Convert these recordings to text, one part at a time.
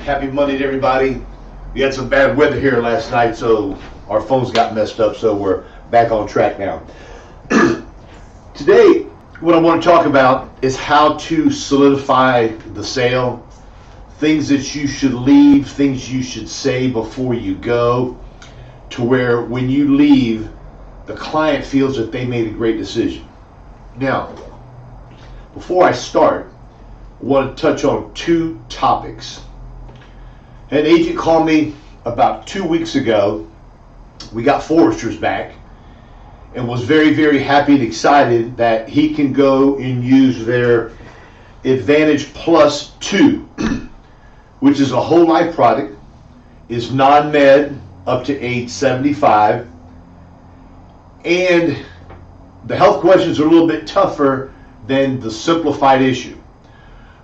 Happy Monday to everybody. We had some bad weather here last night, so our phones got messed up, so we're back on track now. Today, what I want to talk about is how to solidify the sale, things that you should leave, things you should say before you go, to where when you leave, the client feels that they made a great decision. Now, before I start, I want to touch on two topics. An agent called me about 2 weeks ago. We got Foresters back and was very, very happy and excited that he can go and use their Advantage Plus 2, which is a whole life product, is non-med up to age 75, and the health questions are a little bit tougher than the simplified issue.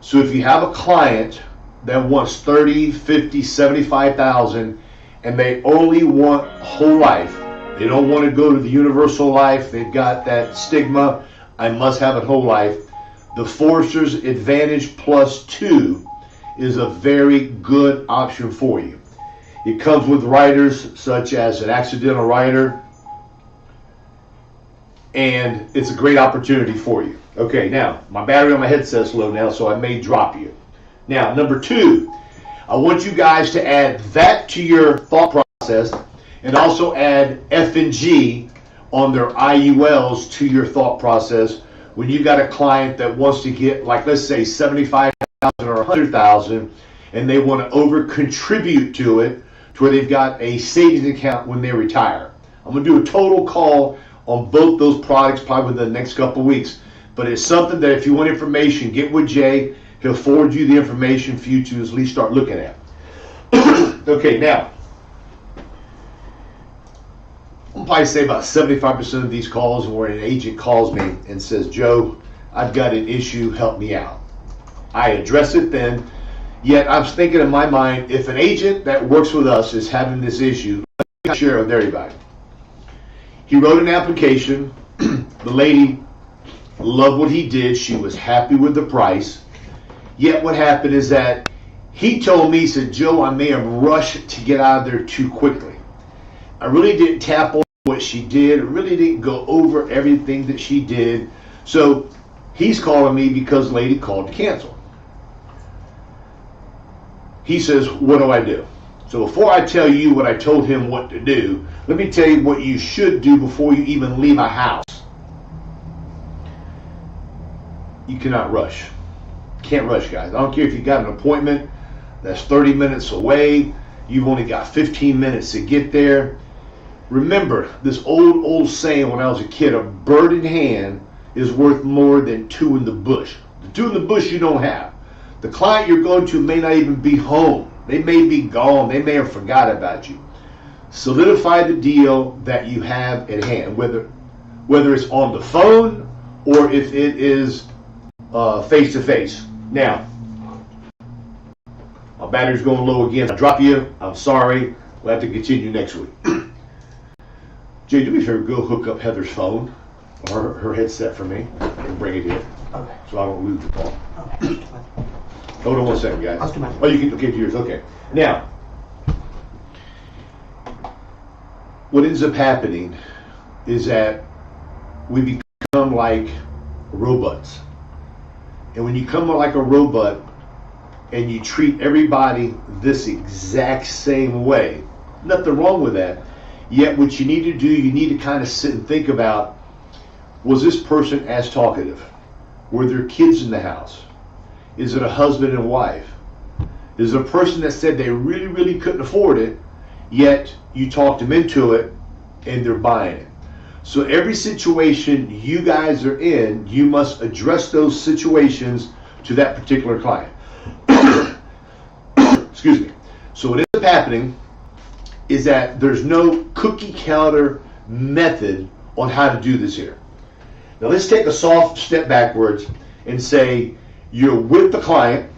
So if you have a client that wants 30, 50, 75,000 and they only want whole life, they don't want to go to the universal life, they've got that stigma, I must have a whole life, the Foresters Advantage Plus 2 is a very good option for you. It comes with riders such as an accidental rider, and it's a great opportunity for you. Okay, now, my battery on my headset's low now, so I may drop you. Now, number two, I want you guys to add that to your thought process and also add F&G on their IULs to your thought process when you got a client that wants to get, like, let's say 75,000 or 100,000, and they want to over contribute to it to where they've got a savings account when they retire. I'm going to do a total call on both those products probably within the next couple of weeks, but it's something that if you want information, get with Jay. He'll forward you the information for you to at least start looking at. Okay, now, I'll probably say about 75% of these calls where an agent calls me and says, Joe, I've got an issue, help me out. I address it then, yet I'm thinking in my mind, if an agent that works with us is having this issue, let me share it with everybody. He wrote an application. The lady loved what he did. She was happy with the price. Yet what happened is that he told me, he said, Joe, I may have rushed to get out of there too quickly. I really didn't tap on what she did. I really didn't go over everything that she did. So he's calling me because the lady called to cancel. He says, what do I do? So before I tell you what I told him what to do, let me tell you what you should do before you even leave a house. You cannot rush. Can't rush, guys. I don't care if you got an appointment that's 30 minutes away, you've only got 15 minutes to get there. Remember this old saying when I was a kid, a bird in hand is worth more than two in the bush. The two in the bush you don't have. The client you're going to may not even be home. They may be gone. They may have forgot about you. Solidify the deal that you have at hand, whether it's on the phone or if it is face-to-face. Now, my battery's going low again. I drop you. I'm sorry. We'll have to continue next week. Jay, do me a favor, go hook up Heather's phone or her headset for me and bring it here. Okay. So I don't lose the call. Okay. Hold on 1 second, guys. I'll do mine. Oh, you can, okay, do yours, okay. Now, what ends up happening is that we become like robots. And when you come like a robot and you treat everybody this exact same way, nothing wrong with that. Yet what you need to do, you need to kind of sit and think about, was this person as talkative? Were there kids in the house? Is it a husband and wife? Is it a person that said they really, really couldn't afford it, yet you talked them into it and they're buying it? So every situation you guys are in, you must address those situations to that particular client. Excuse me. So what ends up happening is that there's no cookie cutter method on how to do this here. Now let's take a soft step backwards and say you're with the client,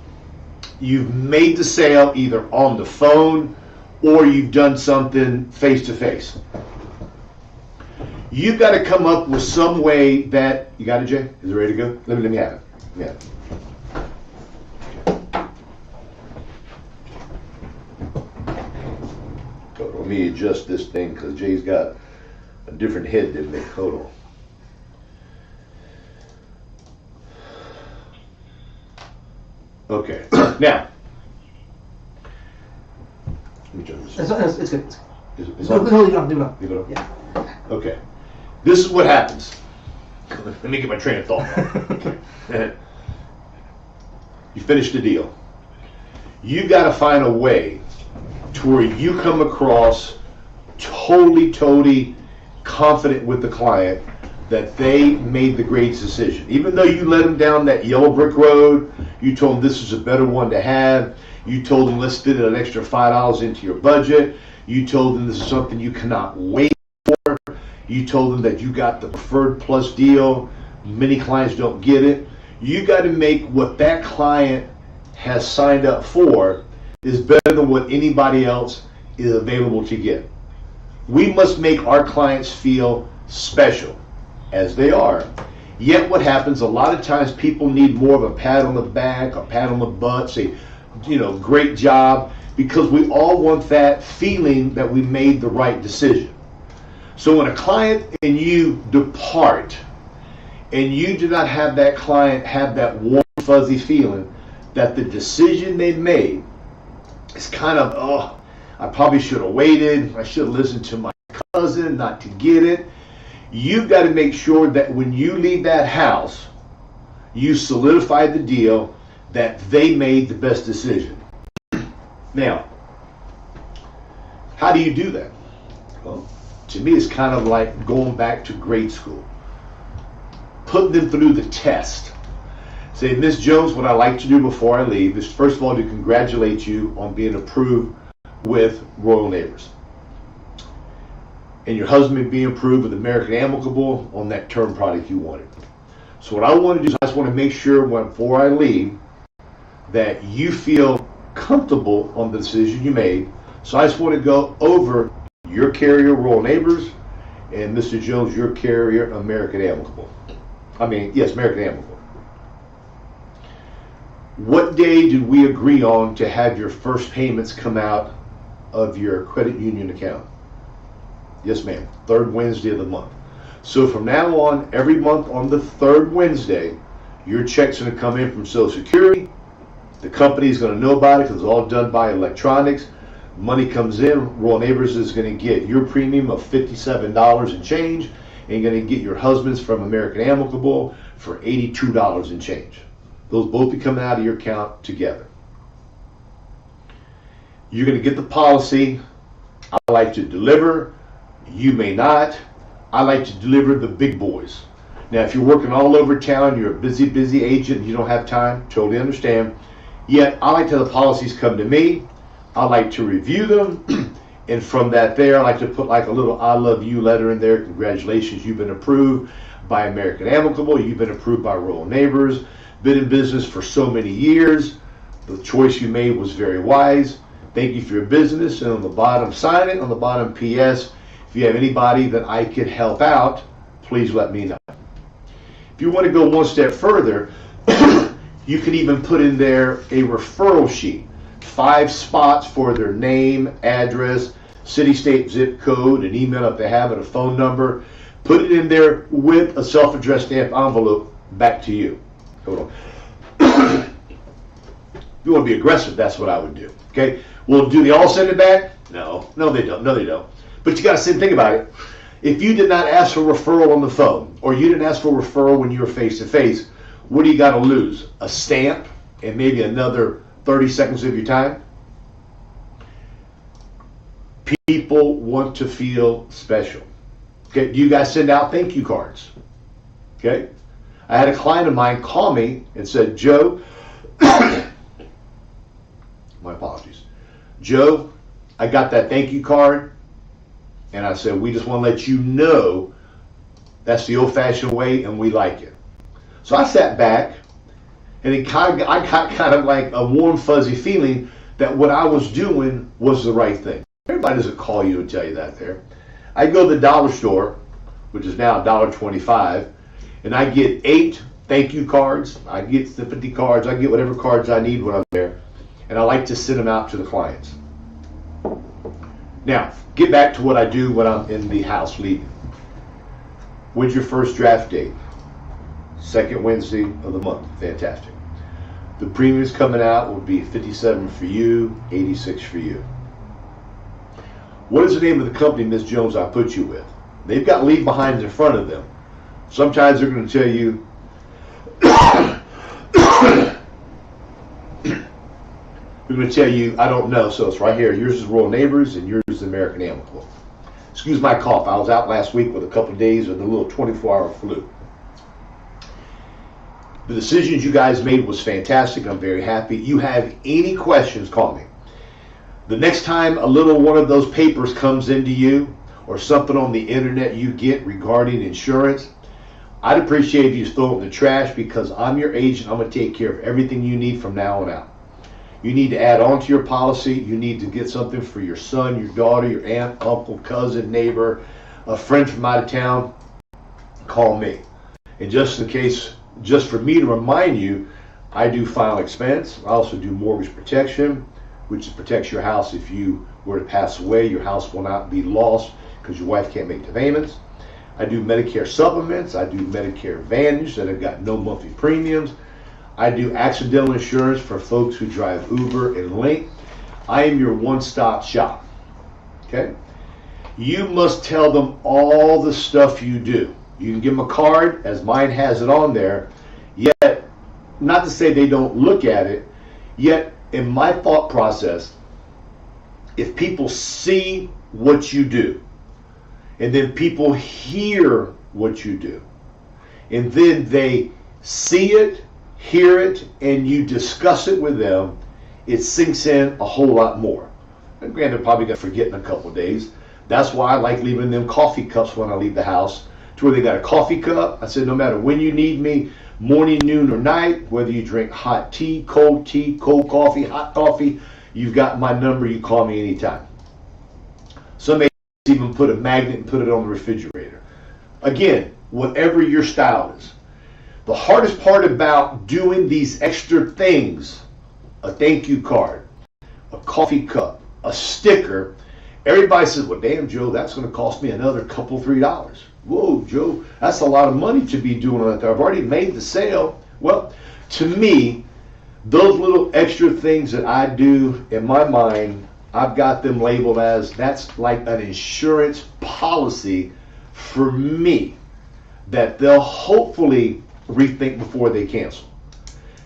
you've made the sale either on the phone or you've done something face to face. You've got to come up with some way that, you got it, Jay? Is it ready to go? Let me have it. Yeah. me adjust this thing because Jay's got a different head than me. Hold on. Okay, now, let me turn this. It's good. Is No, leave it on, leave it on. Leave it up? Yeah. Okay, this is what happens. Let me get my train of thought. You finish the deal. You got to find a way to where you come across totally confident with the client that they made the greatest decision. Even though you led them down that yellow brick road, you told them this is a better one to have, you told them let's fit an extra $5 into your budget, you told them this is something you cannot wait for, you told them that you got the preferred plus deal, many clients don't get it. You got to make what that client has signed up for is better than what anybody else is available to get. We must make our clients feel special, as they are. Yet what happens, a lot of times people need more of a pat on the back, a pat on the butt, say, great job, because we all want that feeling that we made the right decision. So when a client and you depart, and you do not have that client have that warm, fuzzy feeling that the decision they made is kind of, I probably should have waited, I should have listened to my cousin not to get it. You've got to make sure that when you leave that house, you solidify the deal that they made the best decision. Now, how do you do that? Well, to me, it's kind of like going back to grade school. Putting them through the test. Say, Miss Jones, what I like to do before I leave is first of all to congratulate you on being approved with Royal Neighbors. And your husband being approved with American Amicable on that term product you wanted. So what I want to do is I just want to make sure before I leave that you feel comfortable on the decision you made. So I just want to go over your carrier, Royal Neighbors, and Mr. Jones, your carrier, American Amicable. Yes, American Amicable. What day did we agree on to have your first payments come out of your credit union account? Yes, ma'am. Third Wednesday of the month. So from now on, every month on the third Wednesday, your check's going to come in from Social Security. The company's going to know about it because it's all done by electronics. Money comes in. Royal Neighbors is going to get your premium of $57 and change, and you're going to get your husband's from American Amicable for $82 and change. Those both be coming out of your account together. You're going to get the policy. I like to deliver. You may not. I like to deliver the big boys. Now, if you're working all over town, you're a busy agent, you don't have time, totally understand. Yet, I like to have the policies come to me. I like to review them. And from that there, I like to put like a little I love you letter in there. Congratulations, you've been approved by American Amicable. You've been approved by Royal Neighbors. Been in business for so many years. The choice you made was very wise. Thank you for your business. And on the bottom, sign it. On the bottom, P.S. If you have anybody that I could help out, please let me know. If you want to go one step further, you can even put in there a referral sheet. 5 spots for their name, address, city, state, zip code, an email if they have it, a phone number. Put it in there with a self-addressed stamp envelope back to you. Hold on. If you want to be aggressive, that's what I would do. Okay? Well, do they all send it back? No, they don't. But you got to think about it. If you did not ask for referral on the phone, or you didn't ask for referral when you were face to face, what do you got to lose? A stamp and maybe another 30 seconds of your time? People want to feel special. Okay, you guys send out thank you cards. Okay? I had a client of mine call me and said, Joe, my apologies. Joe, I got that thank you card. And I said, we just want to let you know that's the old-fashioned way and we like it. So I sat back and I got kind of like a warm, fuzzy feeling that what I was doing was the right thing. Everybody doesn't call you and tell you that there. I go to the dollar store, which is now $1.25, and I get 8 thank you cards. I get sympathy cards. I get whatever cards I need when I'm there. And I like to send them out to the clients. Now, get back to what I do when I'm in the house leaving. When's your first draft date? Second Wednesday of the month. Fantastic. The premiums coming out will be 57 for you, 86 for you. What is the name of the company, Ms. Jones, I put you with? They've got leave behinds in front of them. Sometimes they're going to tell you, I don't know, so it's right here. Yours is Royal Neighbors and yours is American Amicable. Excuse my cough. I was out last week with a couple of days with a little 24-hour flu. The decisions you guys made was fantastic. I'm very happy. You have any questions, call me. The next time a little one of those papers comes into you or something on the internet you get regarding insurance, I'd appreciate if you throw it in the trash because I'm your agent. I'm going to take care of everything you need from now on out. You need to add on to your policy. You need to get something for your son, your daughter, your aunt, uncle, cousin, neighbor, a friend from out of town, call me. And just in case, just for me to remind you, I do final expense. I also do mortgage protection, which protects your house. If you were to pass away, your house will not be lost because your wife can't make the payments. I do Medicare supplements. I do Medicare Advantage that have got no monthly premiums. I do accidental insurance for folks who drive Uber and Lyft. I am your one-stop shop. Okay? You must tell them all the stuff you do. You can give them a card, as mine has it on there, yet, not to say they don't look at it, yet in my thought process, if people see what you do, and then people hear what you do, and then they see it, hear it, and you discuss it with them, it sinks in a whole lot more. And granted, they're probably going to forget in a couple of days. That's why I like leaving them coffee cups when I leave the house, to where they got a coffee cup. I said, no matter when you need me, morning, noon, or night, whether you drink hot tea, cold coffee, hot coffee, you've got my number. You call me anytime. Some may even put a magnet and put it on the refrigerator. Again, whatever your style is. The hardest part about doing these extra things, a thank you card, a coffee cup, a sticker, everybody says, well, damn, Joe, that's going to cost me another couple, $3. Whoa, Joe, that's a lot of money to be doing that. I've already made the sale. Well, to me, those little extra things that I do in my mind, I've got them labeled as that's like an insurance policy for me that they'll hopefully rethink before they cancel.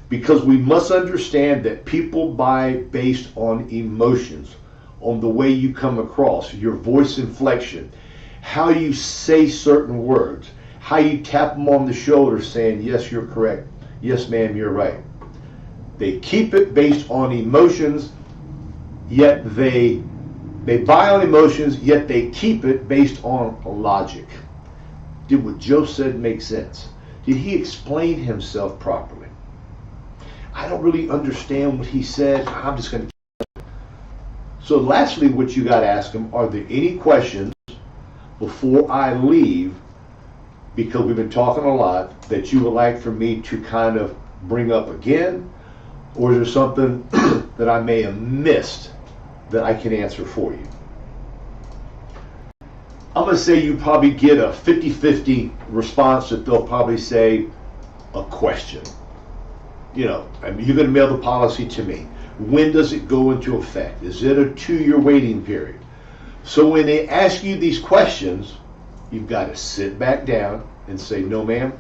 Because we must understand that people buy based on emotions, on the way you come across, your voice inflection, how you say certain words, how you tap them on the shoulder saying, yes, you're correct. Yes, ma'am, you're right. They keep it based on emotions, yet they buy on emotions, yet they keep it based on logic. Did what Joe said make sense? Did he explain himself properly? I don't really understand what he said. I'm just going to. So lastly, what you got to ask him, are there any questions before I leave, because we've been talking a lot, that you would like for me to kind of bring up again? Or is there something that I may have missed that I can answer for you? I'm going to say you probably get a 50-50 response that they'll probably say a question. You know, I mean, you're going to mail the policy to me. When does it go into effect? Is it a 2-year waiting period? So when they ask you these questions, you've got to sit back down and say, no, ma'am,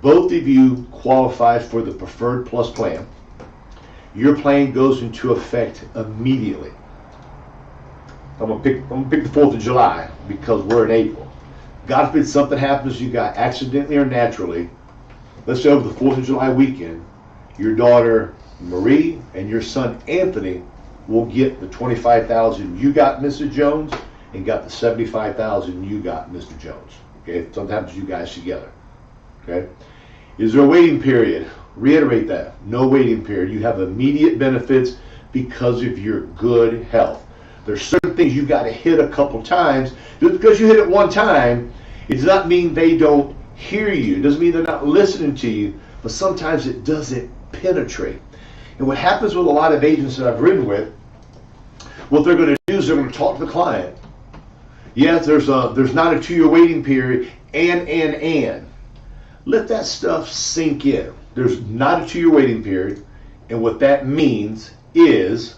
both of you qualify for the Preferred Plus plan. Your plan goes into effect immediately. I'm gonna pick the 4th of July because we're in April. God forbid something happens, you got accidentally or naturally. Let's say over the 4th of July weekend, your daughter Marie and your son Anthony will get the $25,000 you got, Mr. Jones, and got the $75,000 you got, Mr. Jones. Okay, sometimes you guys together. Okay, is there a waiting period? Reiterate that. No waiting period. You have immediate benefits because of your good health. There's certain things you've got to hit a couple times. Just because you hit it one time, it does not mean they don't hear you. It doesn't mean they're not listening to you, but sometimes it doesn't penetrate. And what happens with a lot of agents that I've ridden with, What they're going to do is they're going to talk to the client. Yes, there's not a 2-year waiting period, and. Let that stuff sink in. There's not a 2-year waiting period, and what that means is,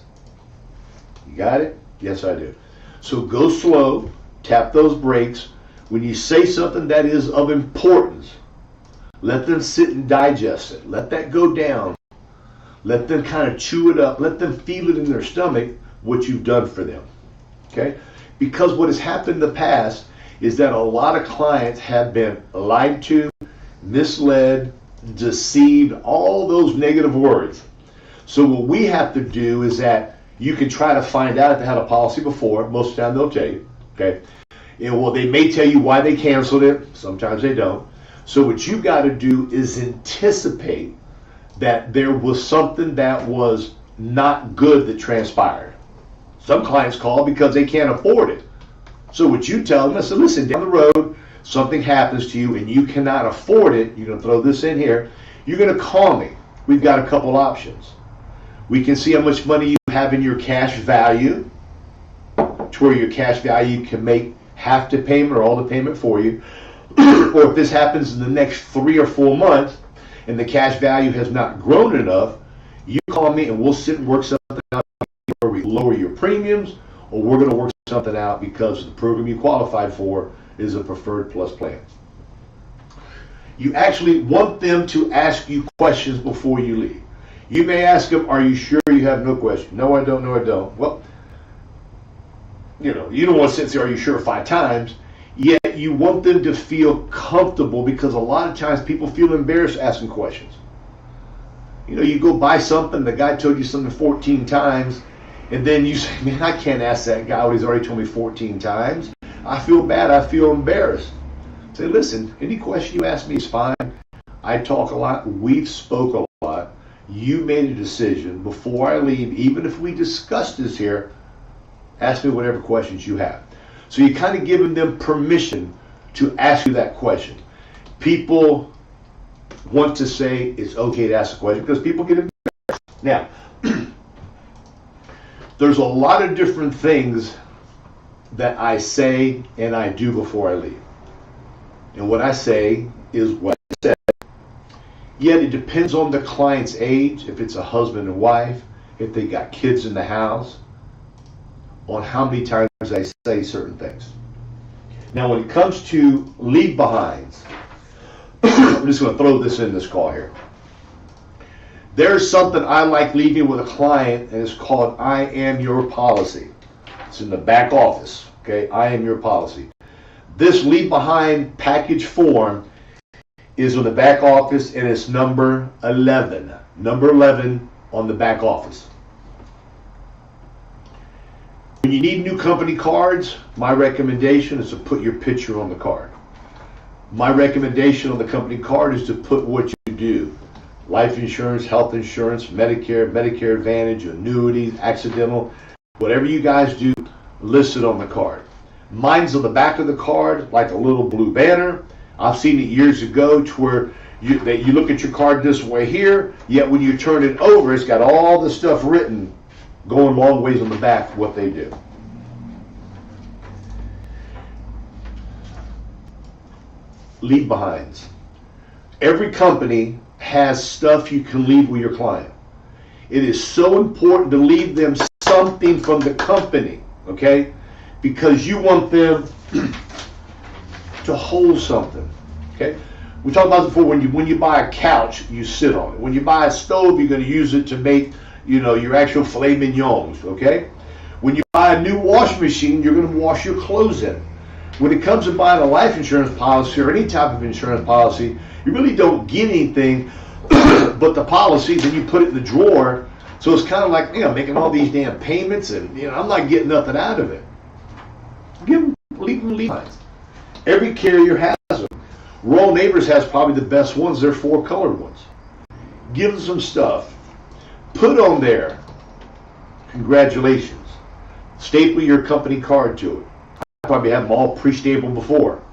you got it? Yes, I do. So go slow, tap those brakes. When you say something that is of importance, let them sit and digest it. Let that go down. Let them kind of chew it up. Let them feel it in their stomach, what you've done for them. Okay? Because what has happened in the past is that a lot of clients have been lied to, misled, deceived, all those negative words. So what we have to do is that you can try to find out if they had a policy before. Most of the time they'll tell you. Okay? And well, they may tell you why they canceled it. Sometimes they don't. So what you got to do is anticipate that there was something that was not good that transpired. Some clients call because they can't afford it. So what you tell them, I said, listen, down the road, something happens to you and you cannot afford it. You're going to throw this in here. You're going to call me. We've got a couple options. We can see how much money you have in your cash value, to where your cash value can make half the payment or all the payment for you. Or if this happens in the next 3 or 4 months and the cash value has not grown enough, you call me and we'll sit and work something out where we lower your premiums, or we're going to work something out because the program you qualified for is a Preferred Plus plan. You actually want them to ask you questions before you leave. You may ask them, are you sure you have no question? No, I don't. No, I don't. Well, you don't want to sit and say, are you sure 5 times? Yet you want them to feel comfortable, because a lot of times people feel embarrassed asking questions. You go buy something, the guy told you something 14 times, and then you say, man, I can't ask that guy what he's already told me 14 times. I feel bad, I feel embarrassed. Say, listen, any question you ask me is fine. I talk a lot, we've spoke a lot. You made a decision. Before I leave, even if we discuss this here, ask me whatever questions you have. So you're kind of giving them permission to ask you that question. People want to say it's okay to ask a question because people get embarrassed. Now, there's a lot of different things that I say and I do before I leave. And what I say is what I said. Yet it depends on the client's age, if it's a husband and wife, if they got kids in the house, on how many times I say certain things. Now when it comes to leave behinds, I'm just going to throw this in this call here. There's something I like leaving with a client, and it's called I Am Your Policy. It's in the back office, okay? I Am Your Policy. This leave behind package form is on the back office, and it's number 11. Number 11 on the back office. When you need new company cards, my recommendation is to put your picture on the card. My recommendation on the company card is to put what you do. Life insurance, health insurance, Medicare, Medicare Advantage, annuities, accidental, whatever you guys do, listed on the card. Mine's on the back of the card, like a little blue banner. I've seen it years ago to where you look at your card this way here, yet when you turn it over, it's got all the stuff written, going long ways on the back, what they do. Leave behinds. Every company has stuff you can leave with your client. It is so important to leave them something from the company, okay? Because you want them to hold something, okay? We talked about it before. When you buy a couch, you sit on it. When you buy a stove, you're going to use it to make, your actual filet mignons, okay? When you buy a new washing machine, you're going to wash your clothes in. When it comes to buying a life insurance policy or any type of insurance policy, you really don't get anything but the policy, then you put it in the drawer. So it's kind of like, making all these damn payments, and I'm not getting nothing out of it. Leave them behinds. Every carrier has them. Royal Neighbors has probably the best ones. They're 4 colored ones. Give them some stuff. Put on there, congratulations. Staple your company card to it. I probably have them all pre-stapled before.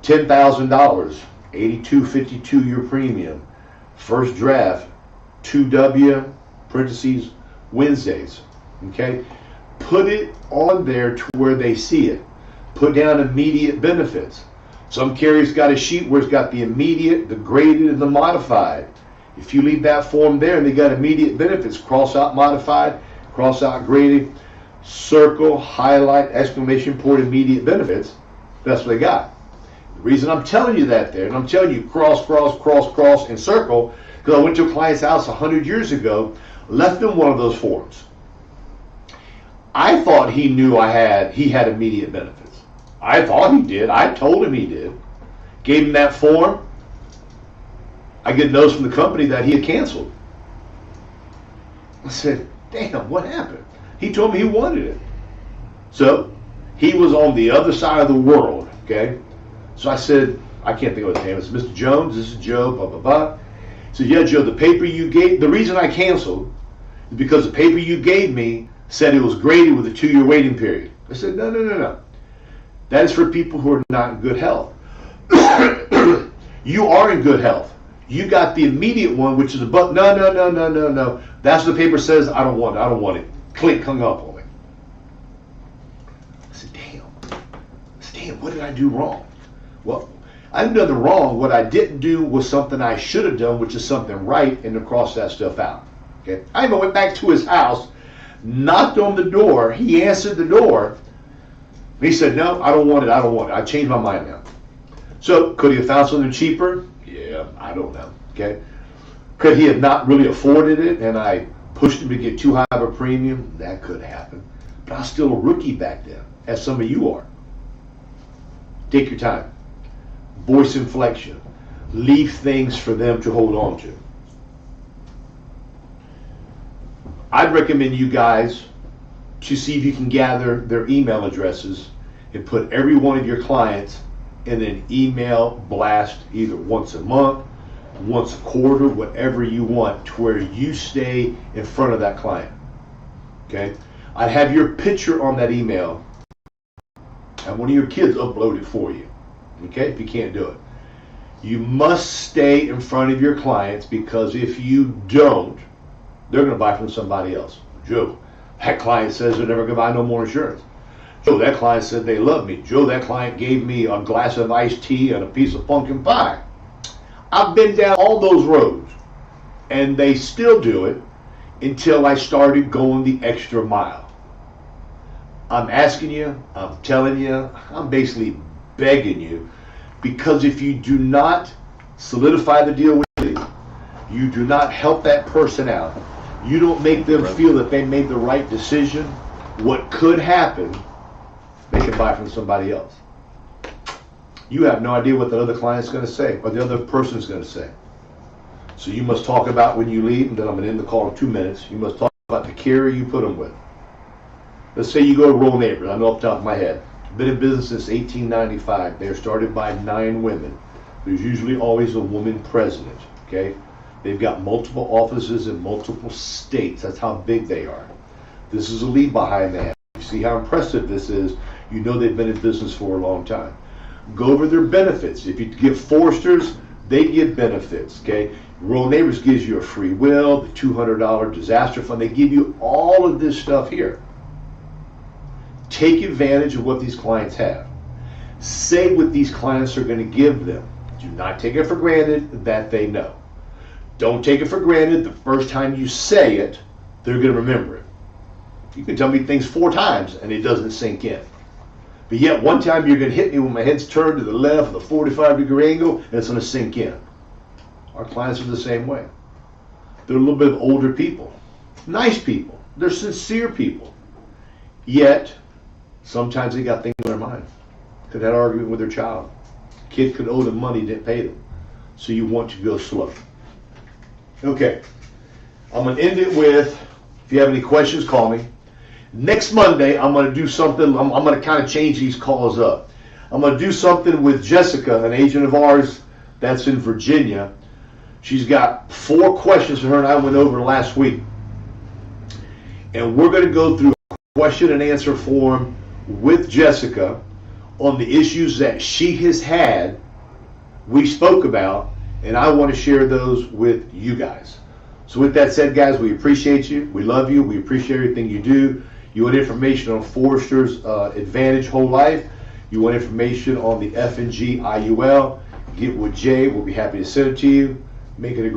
$10,000, $82.52 your premium. First draft, 2W, parentheses, Wednesdays. Okay? Put it on there to where they see it. Put down immediate benefits. Some carriers got a sheet where it's got the immediate, the graded, and the modified. If you leave that form there and they got immediate benefits, cross out modified, cross out graded, circle, highlight, exclamation point, immediate benefits, that's what they got. The reason I'm telling you that there, and I'm telling you cross, cross, cross, cross, and circle, because I went to a client's house 100 years ago, left them one of those forms. I thought he knew he had immediate benefits. I thought he did. I told him he did. Gave him that form. I get notice from the company that he had canceled. I said, damn, what happened? He told me he wanted it. So he was on the other side of the world, okay? So I said, I can't think of his name. I said, Mr. Jones, this is Joe, blah, blah, blah. He said, yeah, Joe, the paper you gave, the reason I canceled is because the paper you gave me said it was graded with a 2-year waiting period. I said, no. That is for people who are not in good health. You are in good health. You got the immediate one, which is no. That's what the paper says. I don't want it. Click, hung up on me. I said, damn, what did I do wrong? Well, I didn't do nothing wrong. What I didn't do was something I should have done, which is something right, and to cross that stuff out. Okay. I even went back to his house, knocked on the door. He answered the door. He said, no, I don't want it. I changed my mind now. So could he have found something cheaper? Yeah, I don't know. Okay. Could he have not really afforded it and I pushed him to get too high of a premium? That could happen. But I was still a rookie back then, as some of you are. Take your time. Voice inflection. Leave things for them to hold on to. I'd recommend you guys to see if you can gather their email addresses and put every one of your clients in an email blast either once a month, once a quarter, whatever you want, to where you stay in front of that client. Okay? I'd have your picture on that email and one of your kids upload it for you. Okay? If you can't do it. You must stay in front of your clients, because if you don't, they're going to buy from somebody else. Joe, that client says they're never going to buy no more insurance. Joe, that client said they love me. Joe, that client gave me a glass of iced tea and a piece of pumpkin pie. I've been down all those roads, and they still do it until I started going the extra mile. I'm asking you, I'm telling you, I'm basically begging you, because if you do not solidify the deal with me, you do not help that person out, you don't make them feel that they made the right decision, what could happen, they can buy from somebody else. You have no idea what the other client's going to say or the other person's going to say. So you must talk about when you leave, and then I'm going to end the call in 2 minutes. You must talk about the carrier you put them with. Let's say you go to Rural Neighbors. I know off the top of my head. Been in business since 1895. They're started by 9 women. There's usually always a woman president. Okay? They've got multiple offices in multiple states. That's how big they are. This is a lead behind that. You see how impressive this is. You know they've been in business for a long time. Go over their benefits. If you give Foresters, they give benefits. Okay? Rural Neighbors gives you a free will, the $200 disaster fund. They give you all of this stuff here. Take advantage of what these clients have. Say what these clients are going to give them. Do not take it for granted that they know. Don't take it for granted the first time you say it, they're going to remember it. You can tell me things 4 times and it doesn't sink in. But yet one time you're going to hit me when my head's turned to the left with a 45-degree angle, and it's going to sink in. Our clients are the same way. They're a little bit of older people. Nice people. They're sincere people. Yet, sometimes they got things on their mind. Could have an argument with their child. Kid could owe them money, didn't pay them. So you want to go slow. Okay. I'm going to end it with, if you have any questions, call me. Next Monday, I'm going to do something. I'm going to kind of change these calls up. I'm going to do something with Jessica, an agent of ours that's in Virginia. She's got 4 questions for her, and I went over last week. And we're going to go through a question and answer form with Jessica on the issues that she has had, we spoke about, and I want to share those with you guys. So with that said, guys, we appreciate you. We love you. We appreciate everything you do. You want information on Forrester's Advantage Whole Life. You want information on the F&G IUL. Get with Jay. We'll be happy to send it to you. Make it a